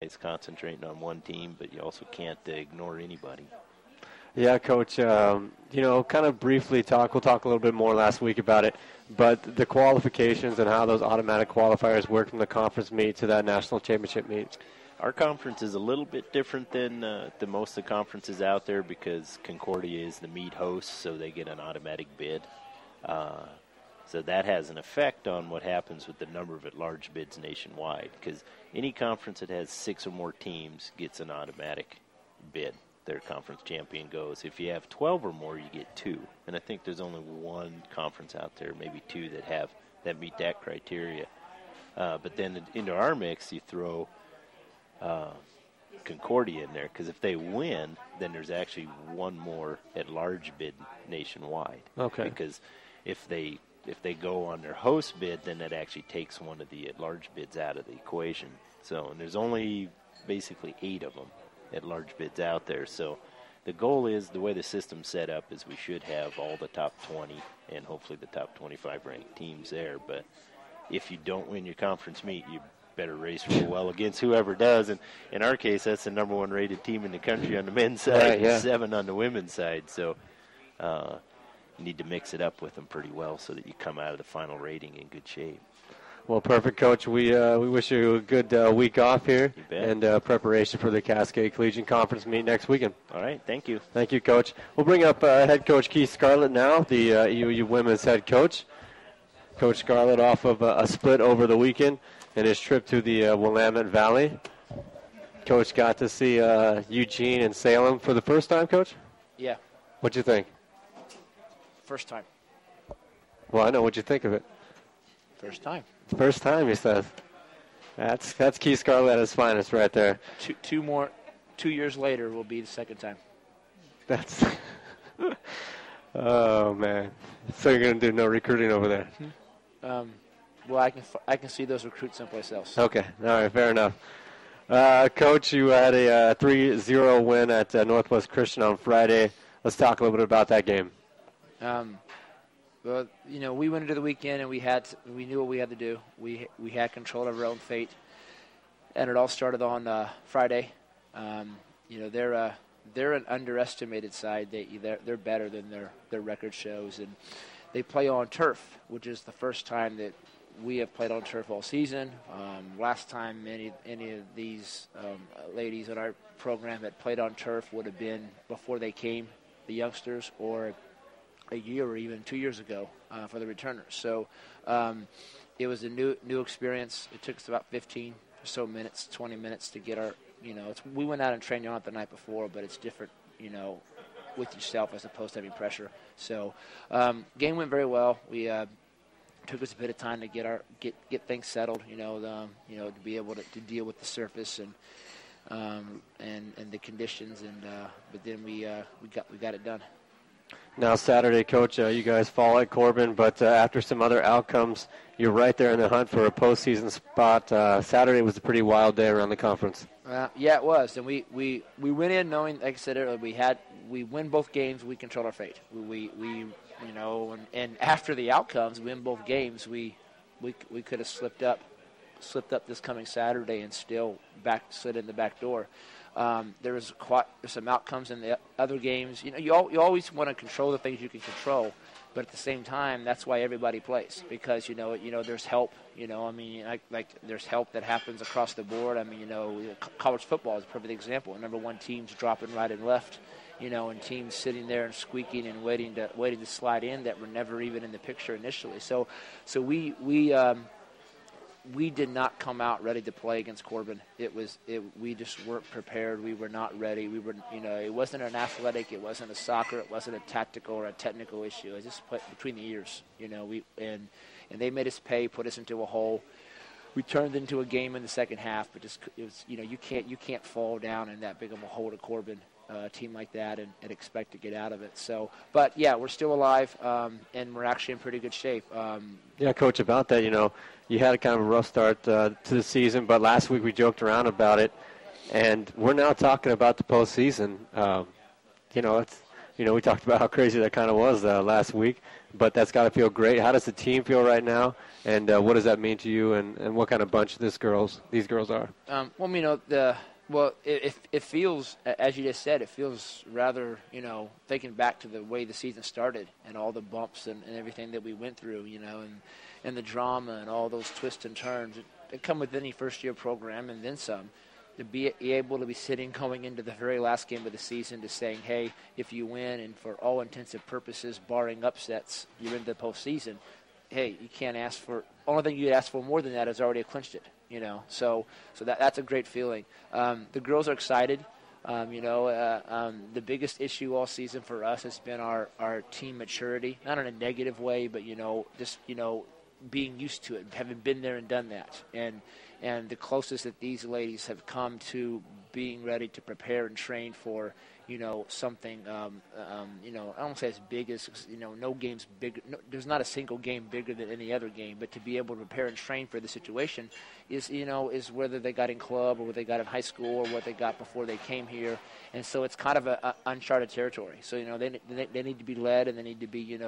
guys concentrating on one team, but you also can't ignore anybody. Yeah, Coach, kind of briefly we'll talk a little bit more last week about it, but the qualifications and how those automatic qualifiers work from the conference meet to that national championship meet. Our conference is a little bit different than the most of the conferences out there because Concordia is the meet host, so they get an automatic bid. So that has an effect on what happens with the number of at-large bids nationwide, because any conference that has 6 or more teams gets an automatic bid. Their conference champion goes. If you have 12 or more, you get 2. And I think there's only one conference out there, maybe 2, that meet that criteria. But then into our mix, you throw Concordia in there, because if they win, then there's actually one more at-large bid nationwide. Okay. Because if they go on their host bid, then that actually takes one of the at-large bids out of the equation. So, and there's only basically 8 of them at-large bids out there. So the goal is, the way the system's set up, is we should have all the top 20 and hopefully the top 25 ranked teams there. But if you don't win your conference meet, you better race real well against whoever does. And in our case, that's the number 1 rated team in the country on the men's side, right, yeah. and 7 on the women's side. So you need to mix it up with them pretty well so that you come out of the final rating in good shape. Well, perfect, Coach. We wish you a good week off here and preparation for the Cascade Collegiate Conference meet next weekend. All right, thank you. Thank you, Coach. We'll bring up head coach Keith Scarlett now, the EOU women's head coach. Coach Scarlett off of a split over the weekend in his trip to the Willamette Valley. Coach got to see Eugene and Salem for the first time, Coach? Yeah. What'd you think? First time. Well, I know. What'd you think of it? First time. First time, he says. That's Keith Scarlett at his finest right there. 2 years later will be the second time. That's oh man. So you're gonna do no recruiting over there? Well, I can see those recruits someplace else. Okay. All right. Fair enough. Coach, you had a 3-0 win at Northwest Christian on Friday. Let's talk a little bit about that game. Well, we went into the weekend and we knew what we had to do. We had control of our own fate, and it all started on Friday. They're an underestimated side. They're better than their record shows, and they play on turf, which is the first time that we have played on turf all season. Last time any of these ladies in our program had played on turf would have been before they came, the youngsters, or a year or even 2 years ago for the returners. So it was a new experience. It took us about 15 or so minutes, 20 minutes to get our, we went out and trained on it the night before, but it's different, with yourself as opposed to having pressure. So game went very well. We took us a bit of time to get things settled, to be able to deal with the surface and the conditions, but then we got it done. Now Saturday, Coach, you guys fall at Corbin, but after some other outcomes, you're right there in the hunt for a postseason spot. Saturday was a pretty wild day around the conference. Yeah, it was, and we went in knowing, like I said earlier, we win both games, we control our fate. We and after the outcomes, win both games, we could have slipped up this coming Saturday and still slid in the back door. There's some outcomes in the other games. You always want to control the things you can control, but at the same time, that's why everybody plays, because there's help. There's help that happens across the board. College football is a perfect example. Number 1 teams dropping right and left, and teams sitting there and squeaking and waiting to slide in that were never even in the picture initially. So we did not come out ready to play against Corbin. We just weren't prepared. We were not ready. It wasn't an athletic, it wasn't a soccer, it wasn't a tactical or a technical issue. It was just between the ears. And they made us pay, put us into a hole. We turned into a game in the second half, but you can't fall down in that big of a hole to Corbin, a team like that, and expect to get out of it. So, but yeah, we're still alive, and we're actually in pretty good shape. Yeah, Coach, about that, you had a kind of a rough start to the season, but last week we joked around about it, and we're now talking about the postseason. we talked about how crazy that kind of was last week, but that's got to feel great. How does the team feel right now, and what does that mean to you, and what kind of bunch these girls are? It feels, as you just said, it feels rather, thinking back to the way the season started and all the bumps and everything that we went through, and the drama and all those twists and turns that come with any first-year program and then some. To be able to be sitting going into the very last game of the season to saying, hey, if you win and for all intents and purposes, barring upsets, you're in the postseason, hey, you can't ask for – only thing you could ask for more than that is already clinched it, So that's a great feeling. The girls are excited. The biggest issue all season for us has been our team maturity, not in a negative way, but, being used to it, having been there and done that. And the closest that these ladies have come to being ready to prepare and train for, something, I don't say as big as, no game's big. No, there's not a single game bigger than any other game, but to be able to prepare and train for the situation is whether they got in club or whether they got in high school or what they got before they came here. And so it's kind of a uncharted territory. So, they need to be led and they need to be,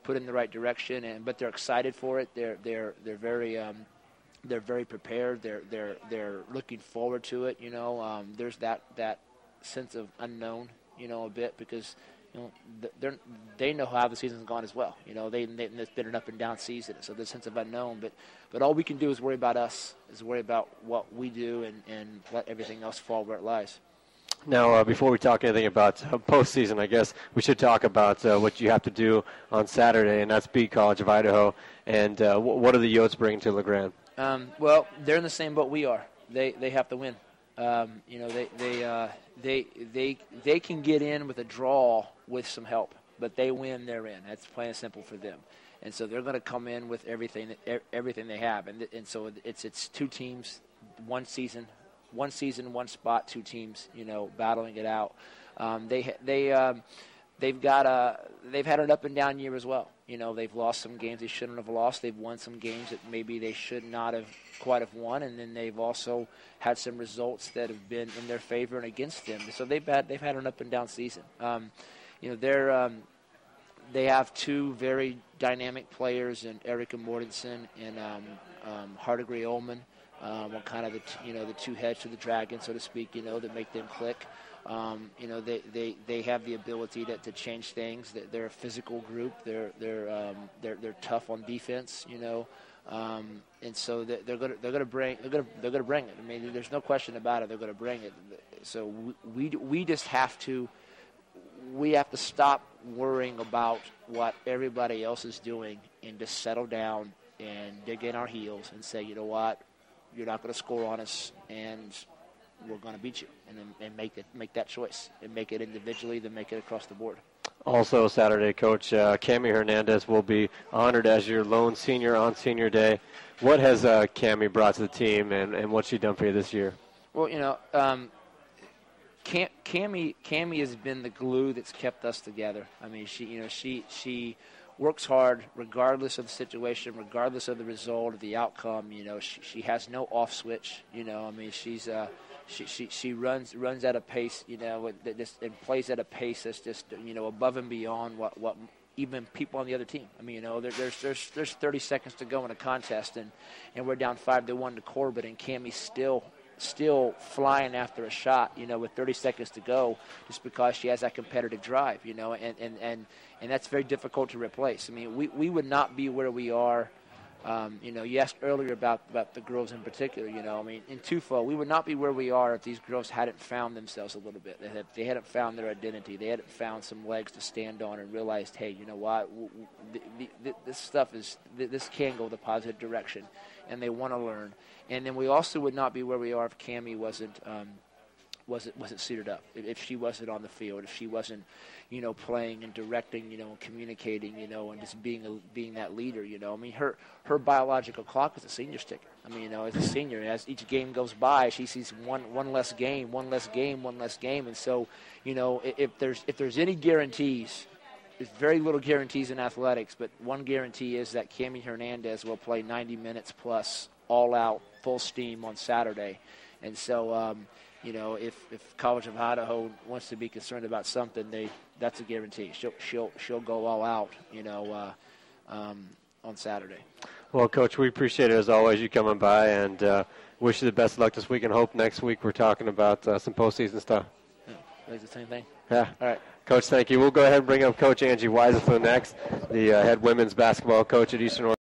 put in the right direction. But they're excited for it. They're very prepared. They're looking forward to it. There's that sense of unknown, a bit because they know how the season's gone as well. It's been an up and down season, so there's a sense of unknown. But all we can do is worry about us, is worry about what we do, and let everything else fall where it lies. Now, before we talk anything about postseason, I guess we should talk about what you have to do on Saturday, and that's beat College of Idaho. And what are the Yotes bringing to LeGrand? Well, they're in the same boat we are. They have to win. They can get in with a draw with some help, but they win, they're in. That's plain and simple for them. And so they're going to come in with everything they have. And so it's two teams, one season, one spot, two teams, battling it out. They've had an up and down year as well. They've lost some games they shouldn't have lost. They've won some games that maybe they should not have quite have won, and then they've also had some results that have been in their favor and against them. So they've had an up and down season. They have two very dynamic players in Erica Mortensen and Hardegree Ullman, kind of the two heads to the dragon, so to speak. That make them click. They have the ability to change things. They're a physical group. They're tough on defense. And so they're gonna bring it. I mean, there's no question about it. They're gonna bring it. So we just have to stop worrying about what everybody else is doing and just settle down and dig in our heels and say, you know what, you're not going to score on us, and we're going to beat you, and make that choice, and make it individually, then make it across the board. Also Saturday, Coach, Cami Hernandez will be honored as your lone senior on Senior Day. What has Cami brought to the team, and what's she done for you this year? Well, Cami has been the glue that's kept us together. I mean, she works hard regardless of the situation, regardless of the result, of the outcome. She has no off switch. I mean, she runs at a pace, and plays at a pace that's just, above and beyond what even people on the other team. I mean, there's 30 seconds to go in a contest, and we're down 5-1 to Corbett, and Cammie's still flying after a shot, with 30 seconds to go, just because she has that competitive drive, and that's very difficult to replace. I mean, we would not be where we are. You asked earlier about the girls in particular, I mean, in Tufo, we would not be where we are if these girls hadn't found themselves a little bit. They hadn't found their identity. They hadn't found some legs to stand on and realized, hey, you know what, this can go the positive direction, and they want to learn. And then we also would not be where we are if Cammie wasn't suited up, if she wasn't on the field, if she wasn't, playing and directing, and communicating, and just being that leader, I mean, her biological clock is a senior's ticket. I mean, as a senior, as each game goes by, she sees one less game. And so, if there's any guarantees, there's very little guarantees in athletics, but one guarantee is that Cami Hernandez will play 90 minutes plus, all out, full steam on Saturday. And so, if College of Idaho wants to be concerned about something, that's a guarantee. She'll go all out, on Saturday. Well, Coach, we appreciate it as always, you coming by, and wish you the best of luck this week, and hope next week we're talking about some postseason stuff. Yeah, that's the same thing. Yeah. All right. Coach, thank you. We'll go ahead and bring up Coach Angie Weisenfeld next, the head women's basketball coach at Eastern Oregon.